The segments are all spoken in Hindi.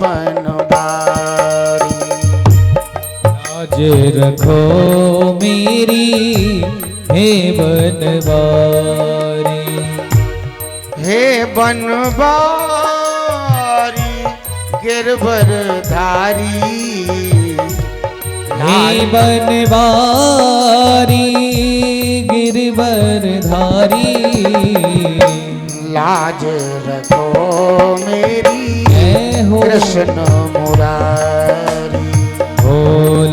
बनवारी। लाज रखो मेरी हे बनवारी, हे बनवारी गिरवरधारी। हे बनवारी गिरवरधारी, लाज रखो मेरी हो कृष्ण मुरारी। हो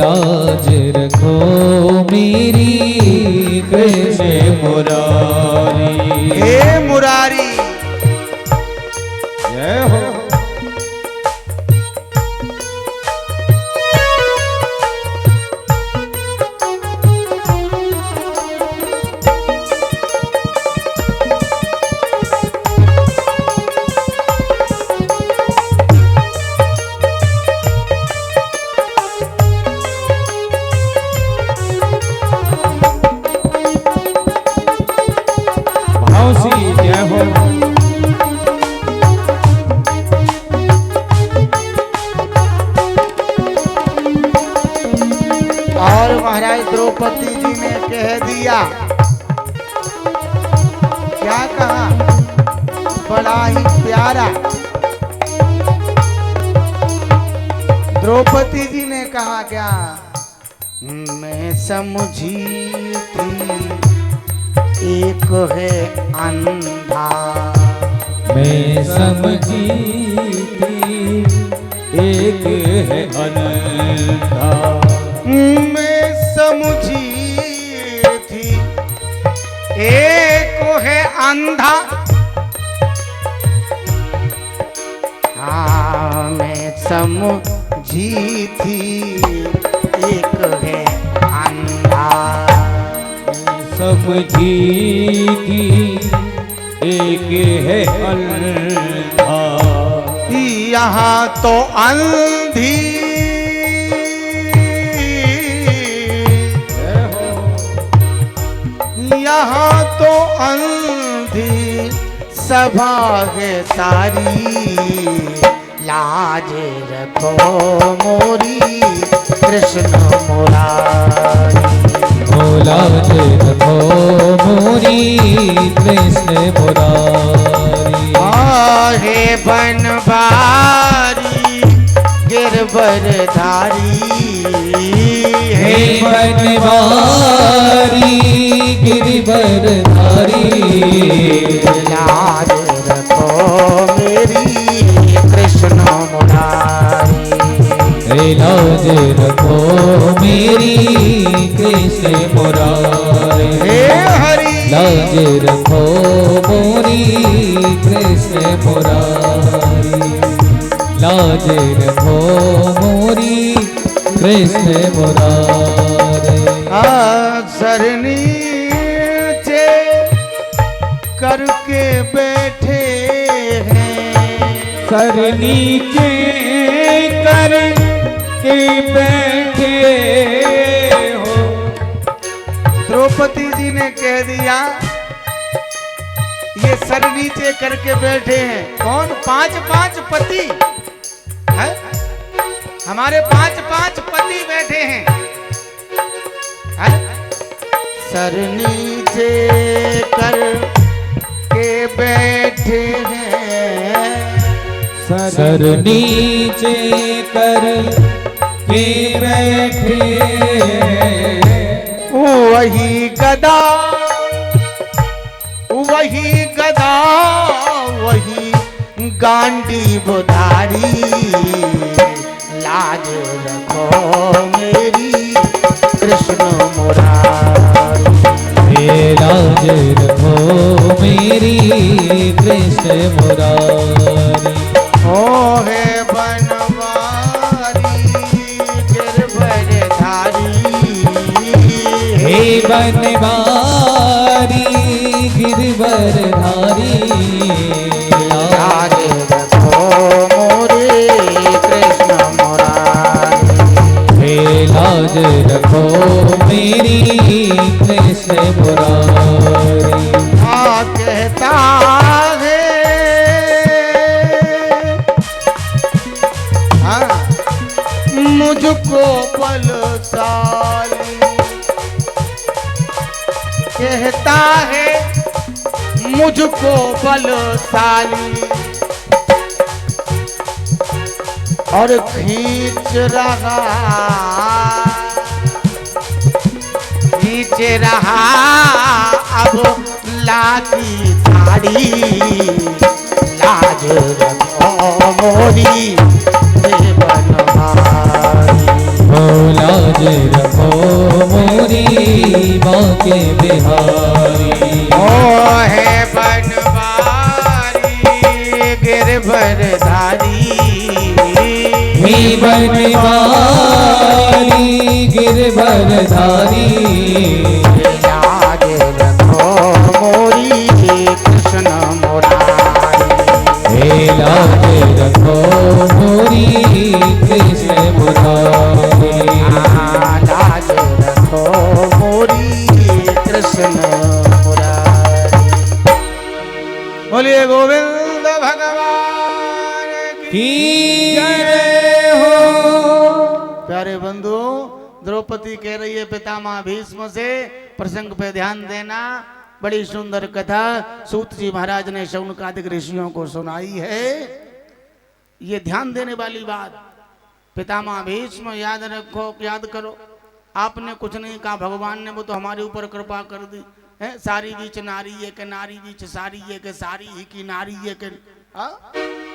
लाज रखो मेरी कृष्ण मुरारी। हे मुरारी जय हो। जय हो। और महाराज द्रौपदी जी ने कह दिया, क्या कहा, बड़ा ही प्यारा। द्रौपदी जी ने कहा क्या, मैं समझी थी एक है अंधा। मैं समझी थी एक है अंधा। मैं समझी थी एक है अंधा। हाँ मैं समझी थी एक है अंधा। समझी थी एक है अंधा। यहाँ तो अंधी यहाँ तो अंधी सभा है सारी। लाज रखो मोरी कृष्ण मुरारी। हो लाज रखो मोरी कृष्ण मुरारी। हे बनवारी गिरवरधारी। हे बनवारी गिरवरधारी। लाज रखो मेरी कृष्ण मुरारी। हे लाज रखो मेरी कृष्ण मुरारी। हे हरि लाज रखो मोरी कृष्ण मुरारी। लाज रखो मोरी कृष्ण मुरारी। सरनी नीचे करके बैठे हैं। सर नीचे करके बैठे हो। द्रौपदी जी ने कह दिया ये सर नीचे करके बैठे हैं कौन? 5-5 पति है? हमारे 5-5 पति बैठे हैं है? सर नीचे कर के बैठे हैं। सर नीचे कर के बैठे वही गदा वही गांडी बुधारी। लाज रखो मेरी कृष्ण मुरारी। हे लाज रखो मेरी कृष्ण मुरारी। हो है बनवारी गिरवरधारी। हे बनवारी गिरवरधारी। लाज रखो मोरे कृष्ण मुरारी। हे लाज रखो मेरी कृष्ण मुरारी। कहता है मुझको बलशाली कहता है मुझको बलशाली और खींच रहा अब लागी साड़ी लाज रखो मोरी बनवारी ओ लाज रखो मोरी बाके बिहारी ओ है बनवारी गिरधरधारी ही बनवारी गिरधरधारी लाज रखो मोरी कृष्ण मुरारी हे लाज रखो मोरी कृष्ण मुरारी लाज रखो मोरी कृष्ण मुरारी बोलिए गोविंद भगवान की जय हो। प्यारे बंधु द्रौपदी कह रही है पितामह भीष्म से प्रसंग पे ध्यान देना। बड़ी सुंदर कथा सूत जी महाराज ने शौनकादिक ऋषियों को सुनाई है। ये ध्यान देने वाली बात पितामह भीष्म याद रखो, याद करो। आपने कुछ नहीं कहा, भगवान ने वो तो हमारे ऊपर कृपा कर दी है। सारी बीच नारी है के नारी बीच सारी है के सारी ही की नारी है के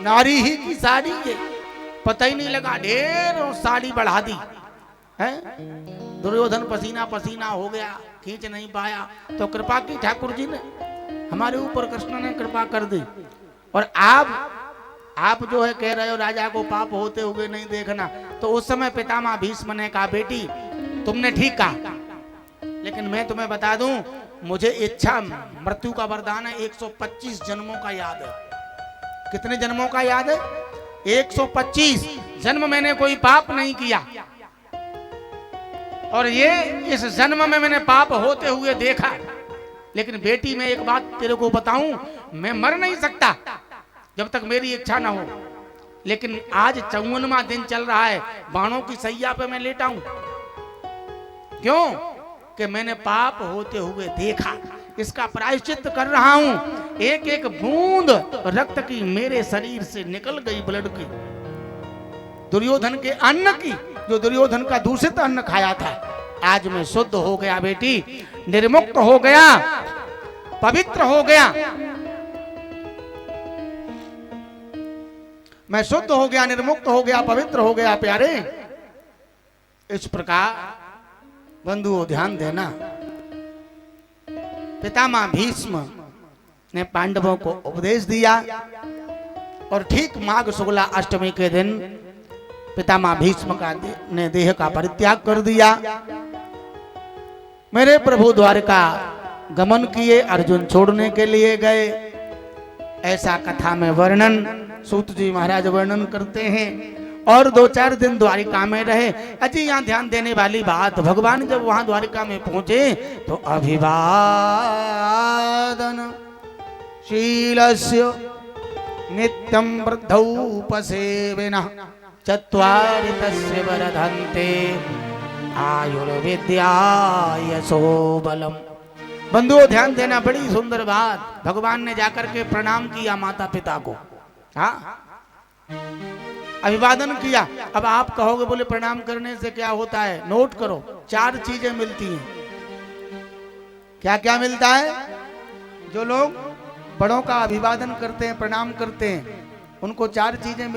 नारी ही की साड़ी है, पता ही नहीं लगा, ढेर साड़ी बढ़ा दी है। दुर्योधन पसीना पसीना हो गया, खींच नहीं पाया, तो कृपा की ठाकुर जी ने हमारे ऊपर, कृष्ण ने कृपा कर दी। और आप जो है कह रहे हो राजा को पाप होते हुए नहीं देखना, तो उस समय पितामह भीष्म ने कहा बेटी तुमने ठीक कहा, लेकिन मैं तुम्हें बता दूं मुझे इच्छा मृत्यु का वरदान है। 125 जन्मों का याद है। कितने जन्मों का याद है? 125 जन्म मैंने कोई पाप नहीं किया, और ये इस जन्म में मैंने पाप होते हुए देखा। लेकिन बेटी मैं एक बात तेरे को बताऊं, मैं मर नहीं सकता जब तक मेरी इच्छा ना हो। लेकिन आज 54वां दिन चल रहा है, बाणों की सैया पे मैं लेटा हूं। क्यों? कि मैंने पाप होते हुए देखा, इसका प्रायश्चित कर रहा हूं। एक एक बूंद रक्त की मेरे शरीर से निकल गई, ब्लड की, दुर्योधन के अन्न की, जो दुर्योधन का दूषित अन्न खाया था। आज मैं शुद्ध हो गया बेटी, निर्मुक्त हो गया, पवित्र हो गया, मैं शुद्ध हो गया, निर्मुक्त हो गया, पवित्र हो गया। प्यारे इस प्रकार बंधुओं ध्यान देना, पितामह भीष्म ने पांडवों को उपदेश दिया, और ठीक माघ शुक्ला अष्टमी के दिन पितामह भीष्म ने देह का परित्याग कर दिया। मेरे प्रभु द्वारका गमन किए, अर्जुन छोड़ने के लिए गए। ऐसा कथा में वर्णन सूत जी महाराज वर्णन करते हैं। और 2-4 दिन द्वारिका में रहे। अजी यहाँ ध्यान देने वाली बात, भगवान जब वहां द्वारिका में पहुंचे तो अभिवादन शीलस्य नित्यं वृद्धौपसेविनः चत्वारि तस्य वर्धन्ते आयुर्विद्या यशोबलम। बंधुओं ध्यान देना, बड़ी सुंदर बात। भगवान ने जाकर के प्रणाम किया माता पिता को, हाँ अभिवादन किया। अब आप कहोगे बोले प्रणाम करने से क्या होता है? नोट करो, 4 चीजें मिलती हैं। क्या क्या मिलता है? जो लोग बड़ों का अभिवादन करते हैं, प्रणाम करते हैं, उनको 4 चीजें